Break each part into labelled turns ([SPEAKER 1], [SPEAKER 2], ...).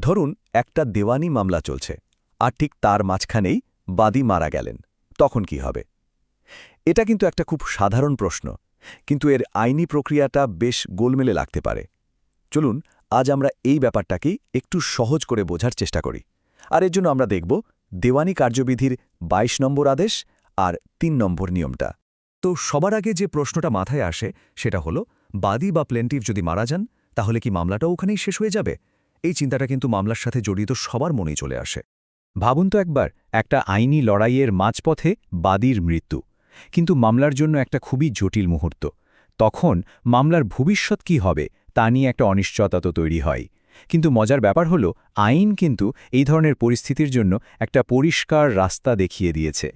[SPEAKER 1] ধরুন একটা দেওয়ানি মামলা চলছে আর ঠিক তার মাঝখানেই বাদী মারা গেলেন, তখন কি হবে? এটা কিন্তু একটা খুব সাধারণ প্রশ্ন, কিন্তু এর আইনি প্রক্রিয়াটা বেশ গোলমেলে লাগতে পারে। চলুন আজ আমরা এই ব্যাপারটাকেই একটু সহজ করে বোঝার চেষ্টা করি। আর এর জন্য আমরা দেখব দেওয়ানি কার্যবিধির ২২ নম্বর আদেশ আর ৩ নম্বর নিয়মটা। তো সবার আগে যে প্রশ্নটা মাথায় আসে সেটা হলো, বাদী বা প্লেন্টিফ যদি মারা যান তাহলে কি মামলাটাও ওখানেই শেষ হয়ে যাবে? এই চিন্তাটা কিন্তু মামলার সাথে জড়িত সবার মনেই চলে আসে। ভাবুন তো একবার, একটা আইনি লড়াইয়ের মাঝপথে বাদীর মৃত্যু, কিন্তু মামলার জন্য একটা খুবই জটিল মুহূর্ত। তখন মামলার ভবিষ্যৎ কি হবে তা নিয়ে একটা অনিশ্চয়তা তো তৈরি হয়। কিন্তু মজার ব্যাপার হলো, আইন কিন্তু এই ধরনের পরিস্থিতির জন্য একটা পরিষ্কার রাস্তা দেখিয়ে দিয়েছে।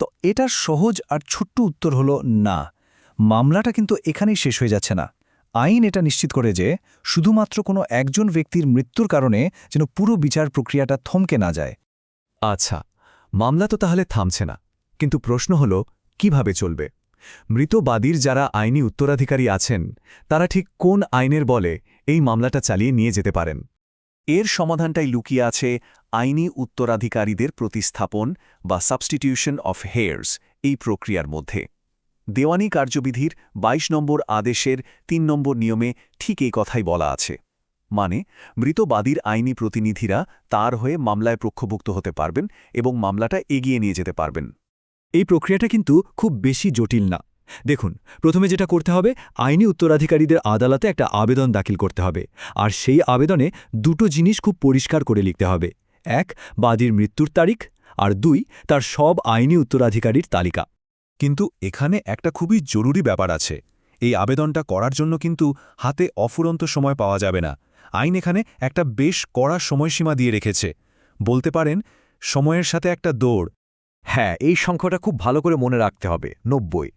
[SPEAKER 1] তো এটার সহজ আর ছোট্ট উত্তর হলো না, মামলাটা কিন্তু এখানেই শেষ হয়ে যাচ্ছে না। আইন এটা নিশ্চিত করে যে শুধুমাত্র কোনো একজন ব্যক্তির মৃত্যুর কারণে যেন পুরো বিচার প্রক্রিয়াটা থমকে না যায়। আচ্ছা, মামলা তো তাহলে থামছে না, কিন্তু প্রশ্ন হলো কিভাবে চলবে? মৃত বাদীর যারা আইনি উত্তরাধিকারী আছেন, তারা ঠিক কোন আইনের বলে এই মামলাটা চালিয়ে নিয়ে যেতে পারেন? এর সমাধানটাই লুকিয়ে আছে আইনি উত্তরাধিকারীদের প্রতিস্থাপন বা সাবস্টিটিউশন অফ হেয়ার্স এই প্রক্রিয়ার মধ্যে। দেওয়ানি কার্যবিধির ২২ নম্বর আদেশের ৩ নম্বর নিয়মে ঠিক এই কথাই বলা আছে। মানে, মৃত বাদীর আইনি প্রতিনিধিরা তার হয়ে মামলায় পক্ষভুক্ত হতে পারবেন এবং মামলাটা এগিয়ে নিয়ে যেতে পারবেন।
[SPEAKER 2] এই প্রক্রিয়াটা কিন্তু খুব বেশি জটিল না। দেখুন, প্রথমে যেটা করতে হবে, আইনি উত্তরাধিকারীদের আদালতে একটা আবেদন দাখিল করতে হবে। আর সেই আবেদনে দুটো জিনিস খুব পরিষ্কার করে লিখতে হবে। ১, বাদীর মৃত্যুর তারিখ, আর ২, তার সব আইনি উত্তরাধিকারীর তালিকা।
[SPEAKER 1] কিন্তু এখানে একটা খুবই জরুরি ব্যাপার আছে। এই আবেদনটা করার জন্য কিন্তু হাতে অফুরন্ত সময় পাওয়া যাবে না। আইন এখানে একটা বেশ কড়া সময়সীমা দিয়ে রেখেছে। বলতে পারেন, সময়ের সাথে একটা দৌড়। হ্যাঁ, এই সংখ্যাটা খুব ভালো করে মনে রাখতে হবে, ৯০।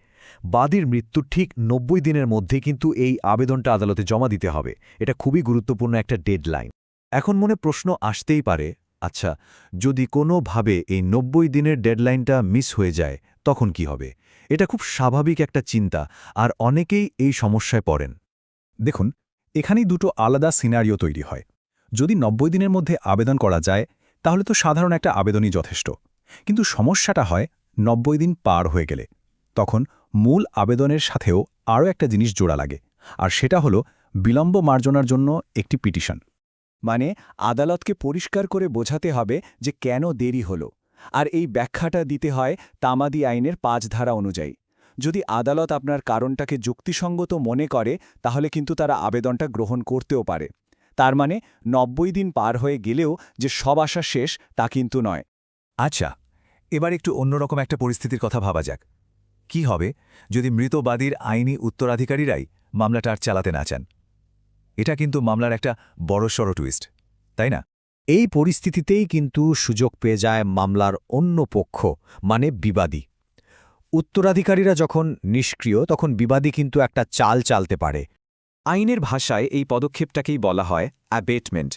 [SPEAKER 1] বাদীর মৃত্যুর ঠিক ৯০ দিনের মধ্যে কিন্তু এই আবেদনটা আদালতে জমা দিতে হবে। এটা খুবই গুরুত্বপূর্ণ একটা ডেডলাইন। এখন মনে প্রশ্ন আসতেই পারে, আচ্ছা, যদি কোনোভাবে এই ৯০ দিনের ডেডলাইনটা মিস হয়ে যায় তখন কি হবে? এটা খুব স্বাভাবিক একটা চিন্তা, আর অনেকেই এই সমস্যায় পড়েন। দেখুন, এখানেই দুটো আলাদা সিনারিও তৈরি হয়। যদি ৯০ দিনের মধ্যে আবেদন করা যায় তাহলে তো সাধারণ একটা আবেদনই যথেষ্ট। কিন্তু সমস্যাটা হয় ৯০ দিন পার হয়ে গেলে। তখন মূল আবেদনের সাথেও আরও একটা জিনিস জোড়া লাগে, আর সেটা হলো বিলম্ব মার্জনার জন্য একটি পিটিশন। মানে, আদালতকে পরিষ্কার করে বোঝাতে হবে যে কেন দেরি হলো, আর এই ব্যাখ্যাটা দিতে হয় তামাদি আইনের ৫ ধারা অনুযায়ী। যদি আদালত আপনার কারণটাকে যুক্তিসঙ্গত মনে করে তাহলে কিন্তু তারা আবেদনটা গ্রহণ করতেও পারে। তার মানে ৯০ দিন পার হয়ে গেলেও যে সব আশা শেষ তা কিন্তু নয়। আচ্ছা, এবার একটু অন্যরকম একটা পরিস্থিতির কথা ভাবা যাক। কি হবে যদি মৃত বাদীর আইনি উত্তরাধিকারীরাই মামলাটা আর চালাতে না চান? এটা কিন্তু মামলার একটা বড়সড় টুইস্ট, তাই না?
[SPEAKER 2] এই পরিস্থিতিতেই কিন্তু সুযোগ পেয়ে যায় মামলার অন্য পক্ষ, মানে বিবাদী। উত্তরাধিকারীরা যখন নিষ্ক্রিয় তখন বিবাদী কিন্তু একটা চাল চালতে পারে।
[SPEAKER 1] আইনের ভাষায় এই পদক্ষেপটাকেই বলা হয় অ্যাবেটমেন্ট।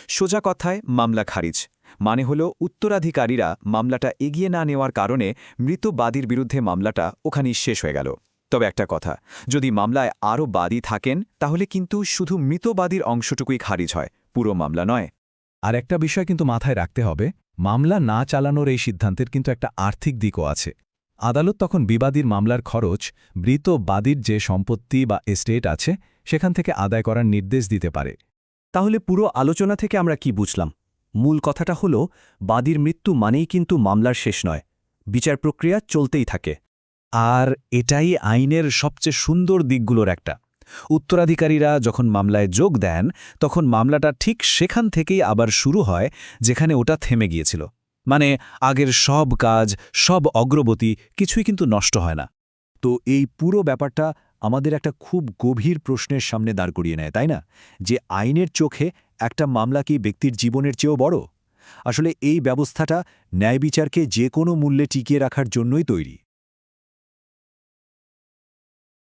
[SPEAKER 1] সোজা কথায় মামলা খারিজ। মানে হল উত্তরাধিকারীরা মামলাটা এগিয়ে না নেওয়ার কারণে মৃত বাদীর বিরুদ্ধে মামলাটা ওখানেই শেষ হয়ে গেল। তবে একটা কথা, যদি মামলায় আরও বাদী থাকেন তাহলে কিন্তু শুধু মৃত বাদীর অংশটুকুই খারিজ হয়, পুরো মামলা নয়।
[SPEAKER 2] আর একটা বিষয় কিন্তু মাথায় রাখতে হবে, মামলা না চালানোর এই সিদ্ধান্তের কিন্তু একটা আর্থিক দিকও আছে। আদালত তখন বিবাদীর মামলার খরচ মৃত বাদীর যে সম্পত্তি বা এস্টেট আছে সেখান থেকে আদায় করার নির্দেশ দিতে পারে।
[SPEAKER 1] তাহলে পুরো আলোচনা থেকে আমরা কি বুঝলাম? মূল কথাটা হলো, বাদীর মৃত্যু মানেই কিন্তু মামলার শেষ নয়, বিচার প্রক্রিয়া চলতেই থাকে। আর এটাই আইনের সবচেয়ে সুন্দর দিকগুলোর একটা। উত্তরাধিকারীরা যখন মামলায় যোগ দেন তখন মামলাটা ঠিক সেখান থেকেই আবার শুরু হয় যেখানে ওটা থেমে গিয়েছিল। মানে, আগের সব কাজ, সব অগ্রগতি কিছুই কিন্তু নষ্ট হয় না। তো এই পুরো ব্যাপারটা আমাদের একটা খুব গভীর প্রশ্নের সামনে দাঁড় করিয়ে নেয়, তাই না? যে আইনের চোখে একটা মামলা কি ব্যক্তির জীবনের চেয়েও বড়? আসলে এই ব্যবস্থাটা ন্যায় বিচারকে যে কোনো মূল্যে টিকিয়ে রাখার জন্যই তৈরি।